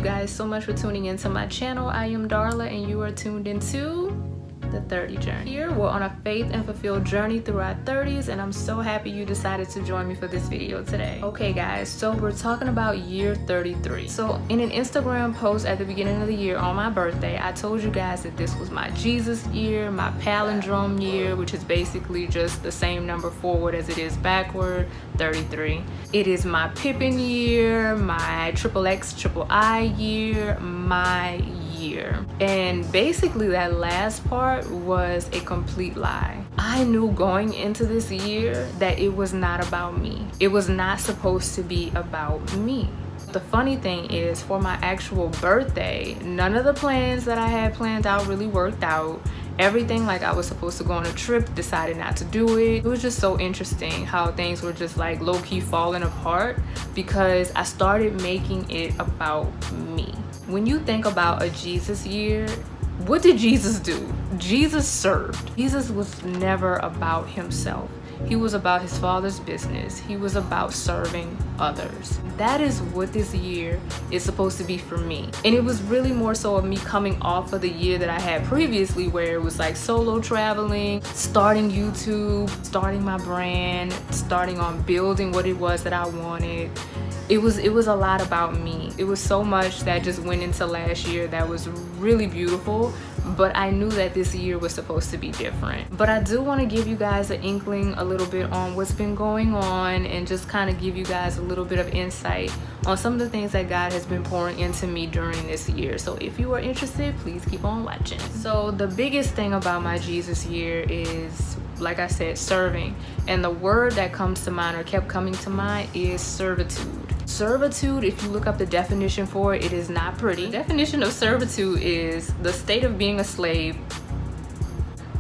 guys so much for tuning into my channel. I am Darla and you are tuned into the 30 journey. Here we're on a faith and fulfilled journey through our 30s, and I'm so happy you decided to join me for this video today. Okay guys, so we're talking about year 33. So in an Instagram post at the beginning of the year on my birthday, I told you guys that this was my Jesus year, my palindrome year, which is basically just the same number forward as it is backward, 33. It is my Pippin year, my XXII year, my year. And basically that last part was a complete lie. I knew going into this year that it was not about me. It was not supposed to be about me. The funny thing is, for my actual birthday, none of the plans that I had planned out really worked out. Everything, like I was supposed to go on a trip, decided not to do it. It was just so interesting how things were just like low-key falling apart because I started making it about me. When you think about a Jesus year, what did Jesus do? Jesus served. Jesus was never about himself. He was about his Father's business. He was about serving others. That is what this year is supposed to be for me. And it was really more so of me coming off of the year that I had previously, where it was like solo traveling, starting YouTube, starting my brand, starting on building what it was that I wanted. It was a lot about me. It was so much that just went into last year that was really beautiful, but I knew that this year was supposed to be different. But I do want to give you guys an inkling a little bit on what's been going on and just kind of give you guys a little bit of insight on some of the things that God has been pouring into me during this year. So if you are interested, please keep on watching. So the biggest thing about my Jesus year is, like I said, serving. And the word that comes to mind or kept coming to mind is servitude. Servitude, if you look up the definition for it, it is not pretty. The definition of servitude is the state of being a slave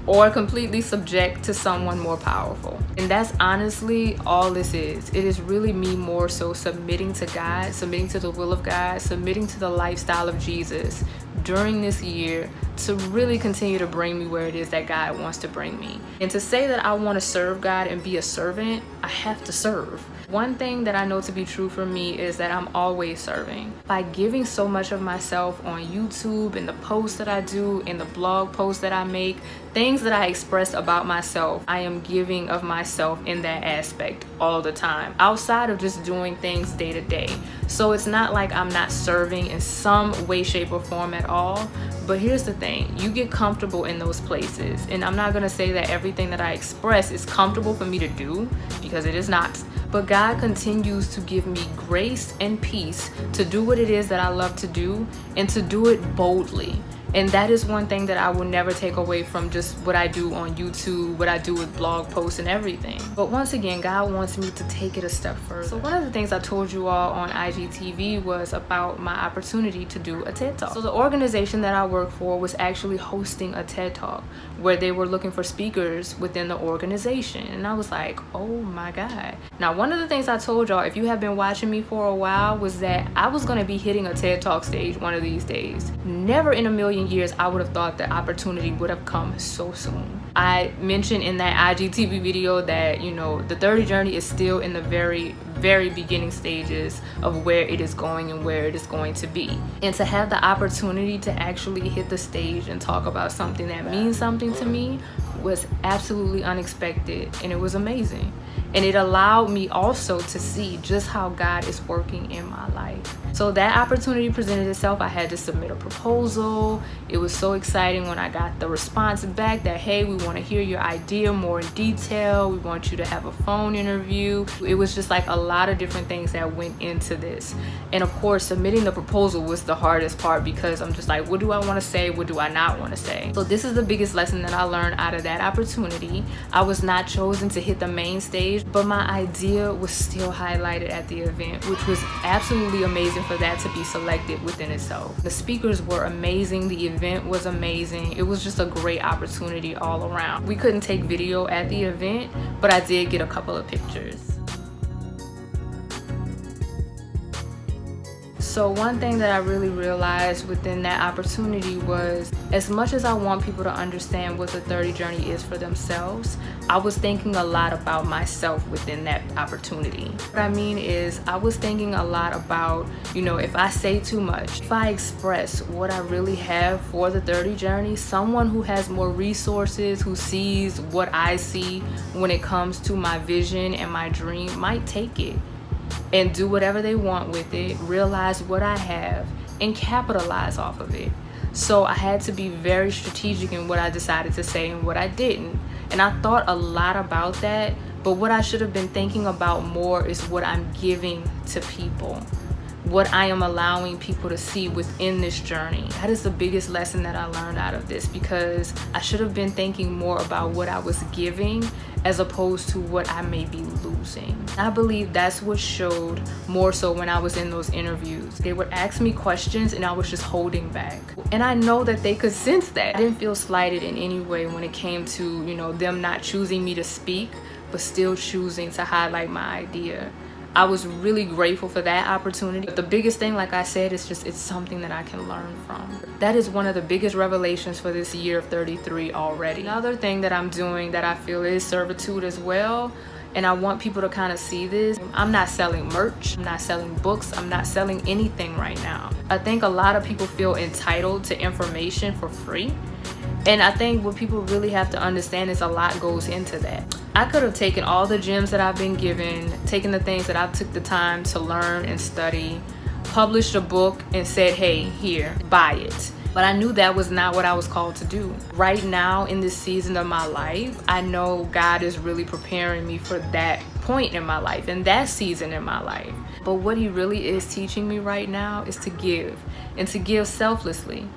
or completely subject to someone more powerful. And that's honestly all this is. It is really me more so submitting to God, submitting to the will of God, submitting to the lifestyle of Jesus during this year to really continue to bring me where it is that God wants to bring me. And to say that I want to serve God and be a servant, I have to serve. One thing that I know to be true for me is that I'm always serving. By giving so much of myself on YouTube and the posts that I do and the blog posts that I make, things that I express about myself, I am giving of myself in that aspect all the time, outside of just doing things day to day. So it's not like I'm not serving in some way, shape, or form at all. But here's the thing, you get comfortable in those places. And I'm not gonna say that everything that I express is comfortable for me to do, because it is not. But God continues to give me grace and peace to do what it is that I love to do and to do it boldly. And that is one thing that I will never take away from just what I do on YouTube, what I do with blog posts and everything. But once again, God wants me to take it a step further. So one of the things I told you all on IGTV was about my opportunity to do a TED Talk. So the organization that I work for was actually hosting a TED Talk where they were looking for speakers within the organization. And I was like, oh my God. Now, one of the things I told y'all, if you have been watching me for a while, was that I was gonna be hitting a TED Talk stage one of these days. Never in a million years I would have thought the opportunity would have come so soon. I mentioned in that IGTV video that, you know, the 30 journey is still in the very beginning stages of where it is going and where it is going to be. And to have the opportunity to actually hit the stage and talk about something that means something to me was absolutely unexpected, and it was amazing. And it allowed me also to see just how God is working in my life. So that opportunity presented itself. I had to submit a proposal. It was so exciting when I got the response back that, hey, we want to hear your idea more in detail. We want you to have a phone interview. It was just like a lot of different things that went into this. And of course, submitting the proposal was the hardest part because I'm just like, what do I want to say? What do I not want to say? So this is the biggest lesson that I learned out of that opportunity. I was not chosen to hit the main stage, but my idea was still highlighted at the event, which was absolutely amazing for that to be selected within itself. The speakers were amazing. The event was amazing. It was just a great opportunity all around. We couldn't take video at the event, but I did get a couple of pictures. So one thing that I really realized within that opportunity was, as much as I want people to understand what the 30 journey is for themselves, I was thinking a lot about myself within that opportunity. What I mean is, I was thinking a lot about, if I say too much, if I express what I really have for the 30 journey, someone who has more resources, who sees what I see when it comes to my vision and my dream, might take it and do whatever they want with it, realize what I have, and capitalize off of it. So I had to be very strategic in what I decided to say and what I didn't. And I thought a lot about that, but what I should have been thinking about more is what I'm giving to people, what I am allowing people to see within this journey. That is the biggest lesson that I learned out of this, because I should have been thinking more about what I was giving as opposed to what I may be losing. I believe that's what showed more so when I was in those interviews. They would ask me questions and I was just holding back. And I know that they could sense that. I didn't feel slighted in any way when it came to, them not choosing me to speak, but still choosing to highlight my idea. I was really grateful for that opportunity. But the biggest thing, like I said, is just, it's something that I can learn from. That is one of the biggest revelations for this year of 33 already. Another thing that I'm doing that I feel is servitude as well, and I want people to kind of see this. I'm not selling merch, I'm not selling books, I'm not selling anything right now. I think a lot of people feel entitled to information for free. And I think what people really have to understand is a lot goes into that. I could have taken all the gems that I've been given, taken the things that I've took the time to learn and study, published a book and said, hey, here, buy it. But I knew that was not what I was called to do. Right now in this season of my life, I know God is really preparing me for that point in my life and that season in my life. But what he really is teaching me right now is to give, and to give selflessly.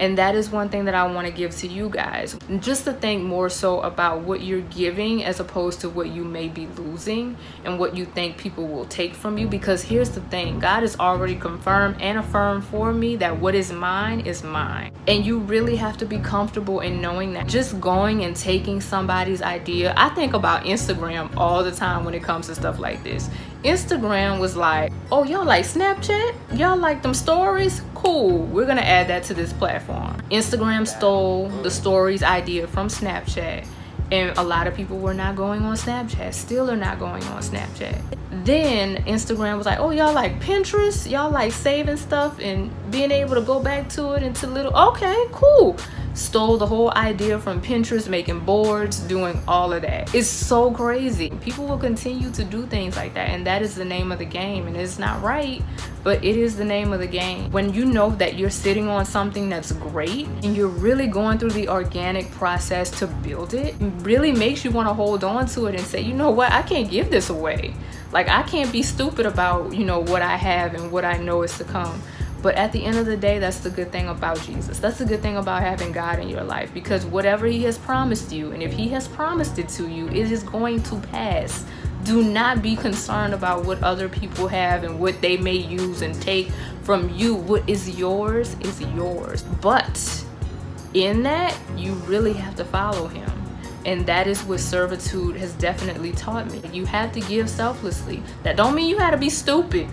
And that is one thing that I want to give to you guys. Just to think more so about what you're giving as opposed to what you may be losing and what you think people will take from you. Because here's the thing, God has already confirmed and affirmed for me that what is mine is mine. And you really have to be comfortable in knowing that. Just going and taking somebody's idea. I think about Instagram all the time when it comes to stuff like this. Instagram was like, oh, y'all like Snapchat? Y'all like them stories? Cool, we're gonna add that to this platform. Instagram stole the stories idea from Snapchat, and a lot of people were not going on Snapchat, still are not going on Snapchat. Then Instagram was like, oh, y'all like Pinterest? Y'all like saving stuff and being able to go back to it into little, okay, cool. Stole the whole idea from Pinterest, making boards, doing all of that. It's so crazy. People will continue to do things like that, and that is the name of the game. And it's not right, but it is the name of the game. When you know that you're sitting on something that's great and you're really going through the organic process to build it, it really makes you want to hold on to it and say, you know what, I can't give this away. Like, I can't be stupid about, what I have and what I know is to come. But at the end of the day, that's the good thing about Jesus. That's the good thing about having God in your life, because whatever he has promised you, and if he has promised it to you, it is going to pass. Do not be concerned about what other people have and what they may use and take from you. What is yours is yours. But in that, you really have to follow him. And that is what servitude has definitely taught me. You have to give selflessly. That don't mean you have to be stupid,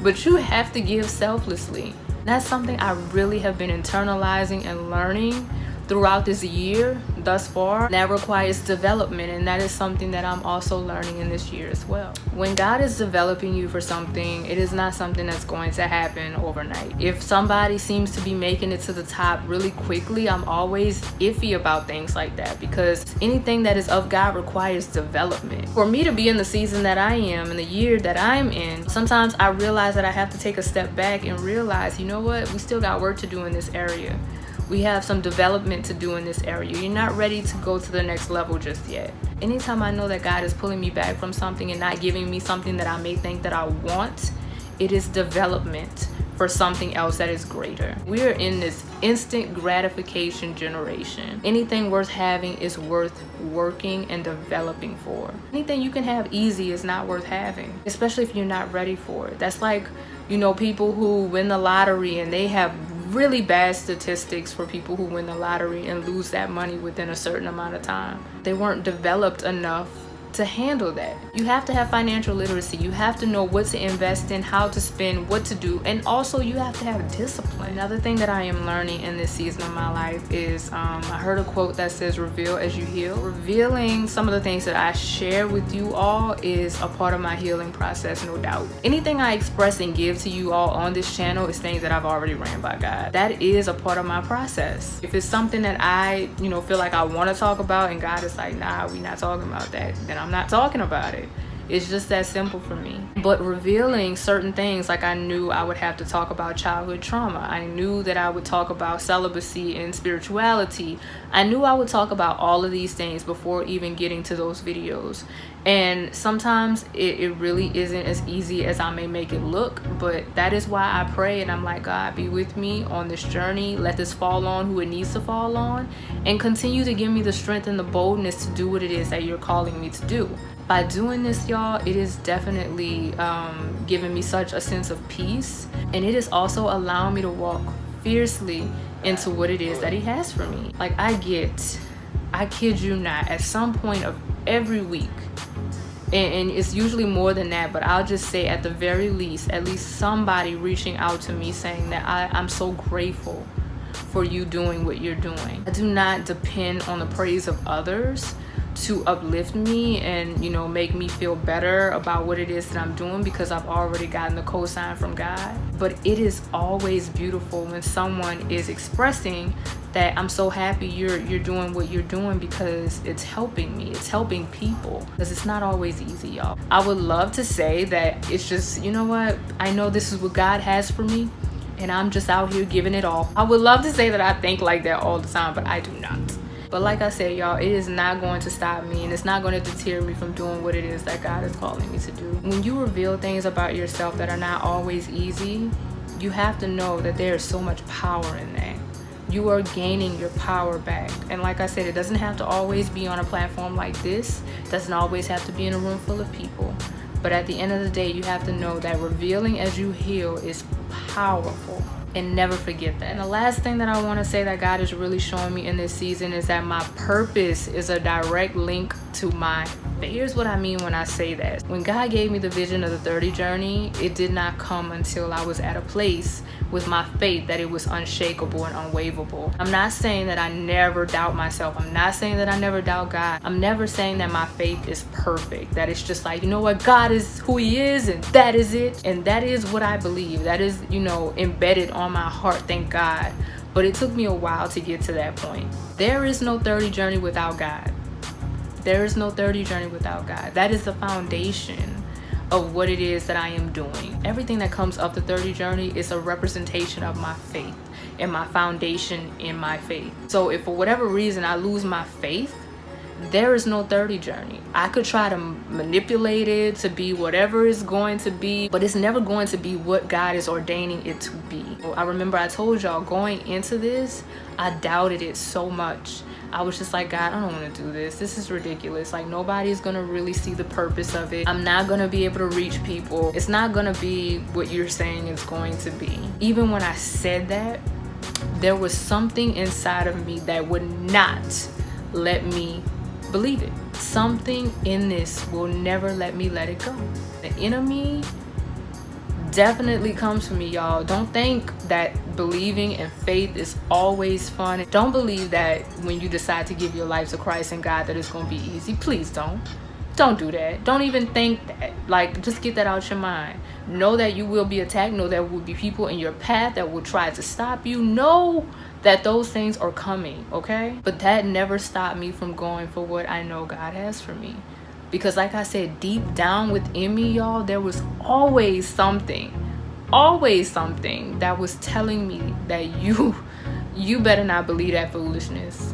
but you have to give selflessly. That's something I really have been internalizing and learning throughout this year thus far. That requires development, and that is something that I'm also learning in this year as well. When God is developing you for something, it is not something that's going to happen overnight. If somebody seems to be making it to the top really quickly, I'm always iffy about things like that, because anything that is of God requires development. For me to be in the season that I am, in the year that I'm in, sometimes I realize that I have to take a step back and realize, you know what, we still got work to do in this area. We have some development to do in this area. You're not ready to go to the next level just yet. Anytime I know that God is pulling me back from something and not giving me something that I may think that I want, it is development for something else that is greater. We are in this instant gratification generation. Anything worth having is worth working and developing for. Anything you can have easy is not worth having, especially if you're not ready for it. That's like, people who win the lottery and they have really bad statistics for people who win the lottery and lose that money within a certain amount of time. They weren't developed enough to handle that. You have to have financial literacy. You have to know what to invest in, how to spend, what to do, and also you have to have discipline. Another thing that I am learning in this season of my life is I heard a quote that says, reveal as you heal. Revealing some of the things that I share with you all is a part of my healing process, no doubt. Anything I express and give to you all on this channel is things that I've already ran by God. That is a part of my process. If it's something that I feel like I want to talk about and God is like, nah, we're not talking about that, then I'm not talking about it. It's just that simple for me. But revealing certain things, like I knew I would have to talk about childhood trauma. I knew that I would talk about celibacy and spirituality. I knew I would talk about all of these things before even getting to those videos. And sometimes it really isn't as easy as I may make it look, but that is why I pray and I'm like, God, be with me on this journey. Let this fall on who it needs to fall on, and continue to give me the strength and the boldness to do what it is that you're calling me to do. By doing this, y'all, it is definitely giving me such a sense of peace, and it is also allowing me to walk fiercely into what it is that he has for me. Like I kid you not, at some point of every week, and it's usually more than that, but I'll just say at the very least, at least somebody reaching out to me saying that I'm so grateful for you doing what you're doing. I do not depend on the praise of others to uplift me and make me feel better about what it is that I'm doing, because I've already gotten the cosign from God. But it is always beautiful when someone is expressing that I'm so happy you're doing what you're doing, because it's helping me, it's helping people, because it's not always easy, y'all. I would love to say that it's just, you know what, I know this is what God has for me and I'm just out here giving it all. I would love to say that I think like that all the time, but I do not. But like I said, y'all, it is not going to stop me, and it's not going to deter me from doing what it is that God is calling me to do. When you reveal things about yourself that are not always easy, you have to know that there is so much power in that. You are gaining your power back. And like I said, it doesn't have to always be on a platform like this. It doesn't always have to be in a room full of people. But at the end of the day, you have to know that revealing as you heal is powerful. And never forget that. And the last thing that I want to say that God is really showing me in this season is that my purpose is a direct link to my faith. Here's what I mean when I say that. When God gave me the vision of the 30 journey, it did not come until I was at a place with my faith that it was unshakable and unwaverable. I'm not saying that I never doubt myself. I'm not saying that I never doubt God. I'm never saying that my faith is perfect, that it's just like, you know what, God is who he is and that is it. And that is what I believe. That is, embedded on my heart, thank God. But it took me a while to get to that point. There is no 30 journey without God. There is no 30 journey without God. That is the foundation of what it is that I am doing. Everything that comes up the 30 journey is a representation of my faith and my foundation in my faith. So if for whatever reason I lose my faith, there is no 30 journey. I could try to manipulate it to be whatever it's going to be, but it's never going to be what God is ordaining it to be. I remember I told y'all going into this, I doubted it so much. I was just like, God, I don't want to do this. This is ridiculous. Like, nobody's going to really see the purpose of it. I'm not going to be able to reach people. It's not going to be what you're saying it's going to be. Even when I said that, there was something inside of me that would not let me believe it. Something in this will never let me let it go. The enemy definitely comes for me, y'all. Don't think that believing and faith is always fun. Don't believe that when you decide to give your life to Christ and God that it's going to be easy. Please don't do that. Don't even think that. Like, just get that out your mind. Know that you will be attacked. Know there will be people in your path that will try to stop you. Know that those things are coming, okay? But that never stopped me from going for what I know God has for me. Because like I said, deep down within me, y'all, there was always something that was telling me that you better not believe that foolishness.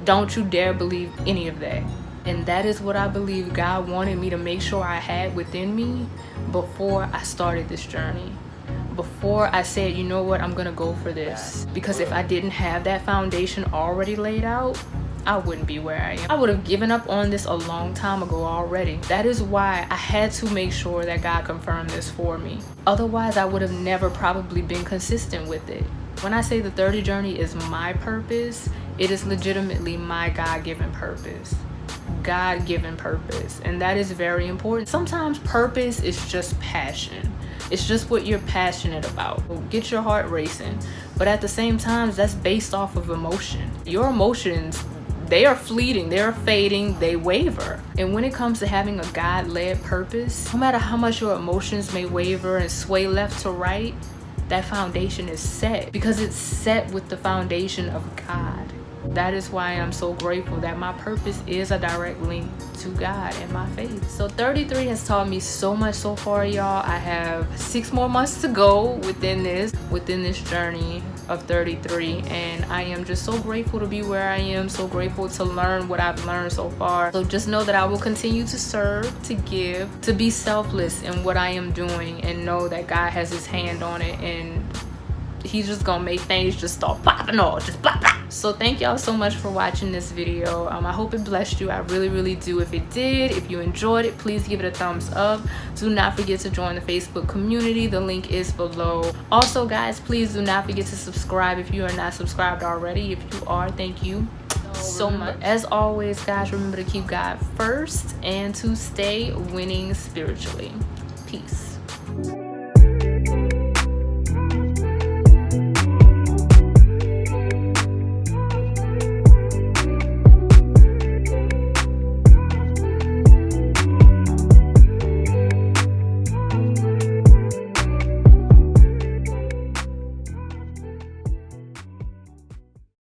Don't you dare believe any of that. And that is what I believe God wanted me to make sure I had within me before I started this journey. Before I said, you know what, I'm gonna go for this. Because if I didn't have that foundation already laid out, I wouldn't be where I am. I would have given up on this a long time ago already. That is why I had to make sure that God confirmed this for me. Otherwise, I would have never probably been consistent with it. When I say the 30 journey is my purpose, it is legitimately my God-given purpose. God-given purpose, and that is very important. Sometimes purpose is just passion. It's just what you're passionate about. Get your heart racing. But at the same time, that's based off of emotion. Your emotions, they are fleeting, they're fading, they waver. And when it comes to having a God-led purpose, no matter how much your emotions may waver and sway left to right, that foundation is set, because it's set with the foundation of God. That is why I'm so grateful that my purpose is a direct link to God and my faith. So 33 has taught me so much so far, y'all. I have 6 more months to go within this journey of 33, and I am just so grateful to be where I am, so grateful to learn what I've learned so far. So just know that I will continue to serve, to give, to be selfless in what I am doing, and know that God has his hand on it, and he's just gonna make things just start popping off, just pop, pop. So thank y'all so much for watching this video. I hope it blessed you. I really do. If it did, if you enjoyed it, please give it a thumbs up. Do not forget to join the Facebook community. The link is below. Also, guys, please do not forget to subscribe if you are not subscribed already. If you are, thank you so much. As always, guys, remember to keep God first and to stay winning spiritually. Peace.